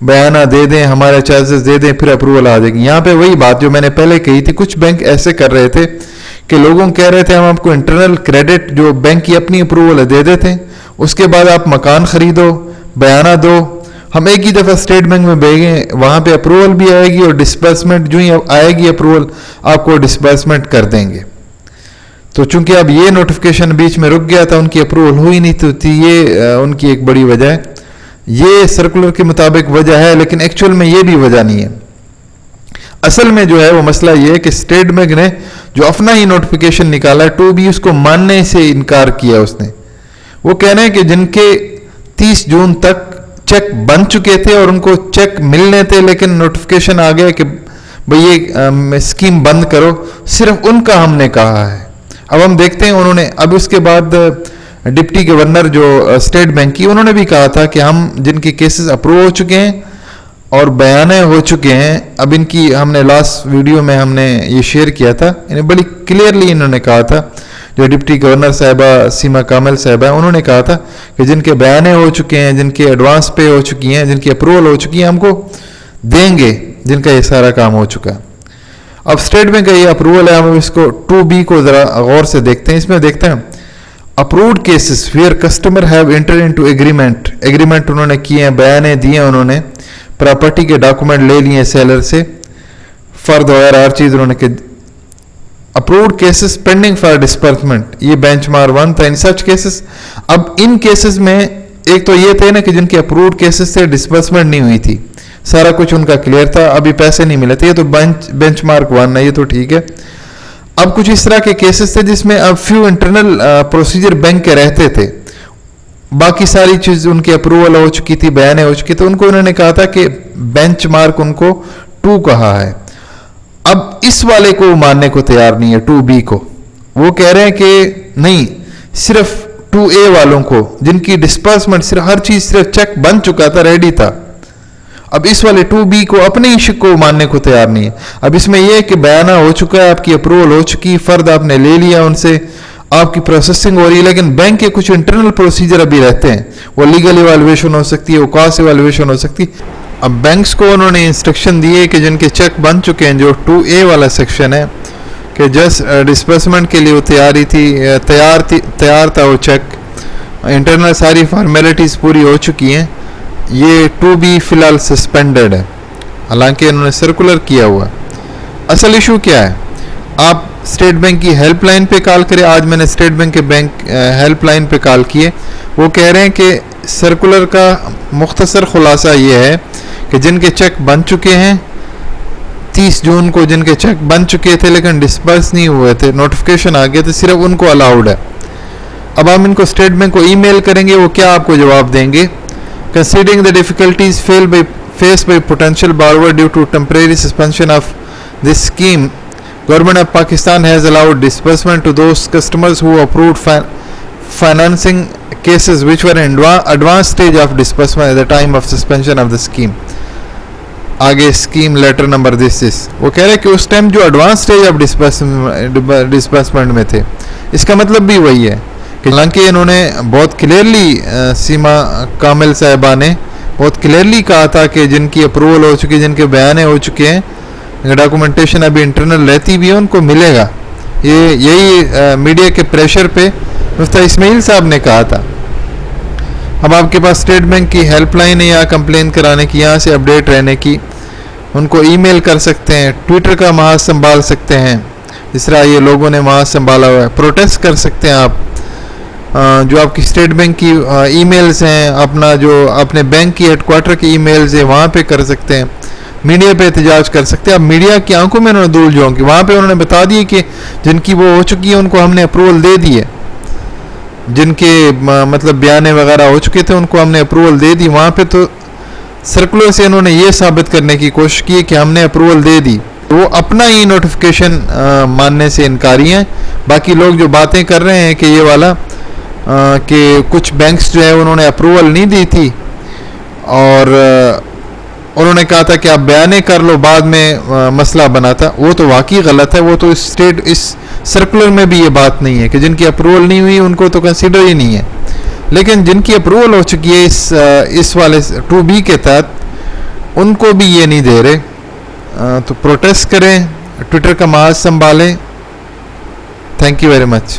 بیانہ دے دیں, ہمارے چارجز دے دیں, پھر اپروول آ جائے گی. یہاں پہ وہی بات جو میں نے پہلے کہی تھی, کچھ بینک ایسے کر رہے تھے کہ لوگوں کو کہہ رہے تھے ہم آپ کو انٹرنل کریڈٹ جو بینک کی اپنی اپروول ہے دے دیتے ہیں, اس کے بعد آپ مکان خریدو, بیانہ دو, ہم ایک ہی دفعہ اسٹیٹ بینک میں بھیجیں, وہاں پہ اپروول بھی آئے گی اور ڈسبرسمنٹ جو ہی آئے گی اپروول آپ کو ڈسبرسمنٹ کر دیں گے. تو چونکہ اب یہ نوٹیفیکیشن بیچ میں رک گیا تھا, ان کی اپروول ہوئی نہیں تھی, یہ ان کی ایک بڑی وجہ ہے. یہ سرکولر کے مطابق وجہ ہے, لیکن ایکچوئل میں یہ بھی وجہ نہیں ہے. اصل میں جو ہے وہ مسئلہ یہ ہے کہ اسٹیٹ بینک نے جو اپنا ہی نوٹیفیکیشن نکالا ہے 2B, اس کو ماننے سے انکار کیا اس نے. وہ کہہ رہے ہیں کہ جن کے 30 جون تک چیک بن چکے تھے اور ان کو چیک ملنے تھے, لیکن نوٹیفیکیشن آ گیا کہ بھئی یہ اسکیم بند کرو, صرف ان کا ہم نے کہا ہے. اب ہم دیکھتے ہیں انہوں نے, اب اس کے بعد ڈپٹی گورنر جو اسٹیٹ بینک کی, انہوں نے بھی کہا تھا کہ ہم جن کے کیسز اپروو ہو چکے ہیں اور بیانے ہو چکے ہیں, اب ان کی ہم نے لاسٹ ویڈیو میں ہم نے یہ شیئر کیا تھا, یعنی بڑی کلیئرلی انہوں نے کہا تھا, جو ڈپٹی گورنر صاحبہ سیما کامل صاحبہ, انہوں نے کہا تھا کہ جن کے بیانے ہو چکے ہیں, جن کے ایڈوانس پے ہو چکی ہیں, جن کی اپروول ہو چکی ہیں, ہم کو دیں گے, جن کا یہ سارا کام ہو چکا ہے. اب اسٹیٹ بینک کا یہ اپروول ہے, ہم اس کو 2B کو ذرا غور سے دیکھتے ہیں. اس میں دیکھتے ہیں approved cases where customer have enter into agreement انہوں نے کیے ہیں, بیانے دیے انہوں نے, پراپرٹی کے ڈاکومنٹ لے لیے سیلر سے, فرد وغیرہ ہر چیز انہوں نے. Approved cases pending for disbursement, یہ بینچ مارک 1 تھا. ان سچ کیسز, اب ان کیسز میں ایک تو یہ تھے نا کہ جن کے اپرووڈ کیسز سے ڈسبرسمنٹ نہیں ہوئی تھی, سارا کچھ ان کا کلیئر تھا, ابھی پیسے نہیں ملے تھے, یہ تو بینچ مارک 1 ہے, یہ تو ٹھیک ہے. اب کچھ اس طرح کے کیسز تھے جس میں اب فیو انٹرنل پروسیجر بینک کے رہتے تھے, باقی ساری چیز ان کی اپروول ہو چکی تھی, بیانے ہو چکی تھی, ان کو انہوں نے کہا تھا کہ بینچ مارک ان کو 2 کہا ہے. اب اس والے کو ماننے کو تیار نہیں ہے 2B کو, وہ کہہ رہے ہیں کہ نہیں, صرف 2A والوں کو جن کی ڈسبرسمنٹ صرف ہر چیز صرف چیک بن چکا تھا, ریڈی تھا. اب اس والے 2B کو اپنے ہی شک کو ماننے کو تیار نہیں ہے. اب اس میں یہ کہ بیانہ ہو چکا ہے, آپ کی اپروول ہو چکی, فرد آپ نے لے لیا ان سے, آپ کی پروسیسنگ ہو رہی ہے, لیکن بینک کے کچھ انٹرنل پروسیجر ابھی رہتے ہیں, وہ لیگل ایوالویشن ہو سکتی ہے, وہ کاسٹ ایوالویشن ہو سکتی. اب بینکس کو انہوں نے انسٹرکشن دیے کہ جن کے چیک بن چکے ہیں, جو 2A والا سیکشن ہے, کہ جسٹ ڈسبرسمنٹ کے لیے وہ تیار تھا وہ چیک, انٹرنل ساری فارمیلٹیز پوری ہو چکی ہیں, یہ 2B فی الحال سسپینڈڈ ہے, حالانکہ انہوں نے سرکولر کیا ہوا. اصل ایشو کیا ہے, آپ اسٹیٹ بینک کی ہیلپ لائن پہ کال کریں. آج میں نے اسٹیٹ بینک کے ہیلپ لائن پہ کال کیے, وہ کہہ رہے ہیں کہ سرکولر کا مختصر خلاصہ یہ ہے کہ جن کے چیک بن چکے ہیں 30 جون کو, جن کے چیک بن چکے تھے لیکن ڈسبرس نہیں ہوئے تھے, نوٹیفیکیشن آ گئے تھے, صرف ان کو الاؤڈ ہے. اب ہم ان کو اسٹیٹ بینک کو ای میل کریں گے, وہ کیا آپ کو جواب دیں گے, considering the difficulties faced by potential borrower due to temporary suspension of this scheme, Government of Pakistan has allowed disbursement to those customers who approved financing cases which were in advanced stage of disbursement at the time of suspension of the scheme. آگے scheme letter number دس از, وہ کہہ رہے کہ اس time جو advance stage of disbursement میں تھے, اس کا مطلب بھی وہی ہے کہ حالانکہ انہوں نے بہت کلیئرلی, سیما کامل صاحبہ نے بہت کلیئرلی کہا تھا کہ جن کی اپروول ہو چکی, جن کے بیانے ہو چکے ہیں, ڈاکومنٹیشن ابھی انٹرنل رہتی بھی ہے, ان کو ملے گا. یہی میڈیا کے پریشر پہ مفتی اسماعیل صاحب نے کہا تھا. اب آپ کے پاس اسٹیٹ بینک کی ہیلپ لائن ہے, یا کمپلین کرانے کی, یہاں سے اپڈیٹ رہنے کی, ان کو ای میل کر سکتے ہیں, ٹویٹر کا محاذ سنبھال سکتے ہیں, جس طرح یہ لوگوں نے محاذ سنبھالا ہوا ہے, پروٹیسٹ کر سکتے ہیں آپ, جو آپ کی اسٹیٹ بینک کی ای میلز ہیں, اپنا جو اپنے بینک کی ہیڈ کوارٹر کی ای میلز ہیں وہاں پہ کر سکتے ہیں, میڈیا پہ احتجاج کر سکتے ہیں. اب میڈیا کی آنکھوں میں انہوں نے دھول جھونکی, وہاں پہ انہوں نے بتا دیے کہ جن کی وہ ہو چکی ہے ان کو ہم نے اپروول دے دی ہے, جن کے مطلب بیانے وغیرہ ہو چکے تھے ان کو ہم نے اپروول دے دی. وہاں پہ تو سرکولر سے انہوں نے یہ ثابت کرنے کی کوشش کی کہ ہم نے اپروول دے دی, وہ اپنا ہی نوٹیفیکیشن ماننے سے انکاری ہیں. باقی لوگ جو باتیں کر رہے ہیں کہ یہ والا کہ کچھ بینکس جو ہے انہوں نے اپروول نہیں دی تھی اور انہوں نے کہا تھا کہ آپ بیانے کر لو, بعد میں مسئلہ بنا تھا, وہ تو واقعی غلط ہے. وہ تو اس سرکولر میں بھی یہ بات نہیں ہے کہ جن کی اپروول نہیں ہوئی ان کو تو کنسیڈر ہی نہیں ہے, لیکن جن کی اپروول ہو چکی ہے اس والے 2B کے تحت, ان کو بھی یہ نہیں دے رہے. تو پروٹیسٹ کریں, ٹویٹر کا ماز سنبھالیں. Thank you very much.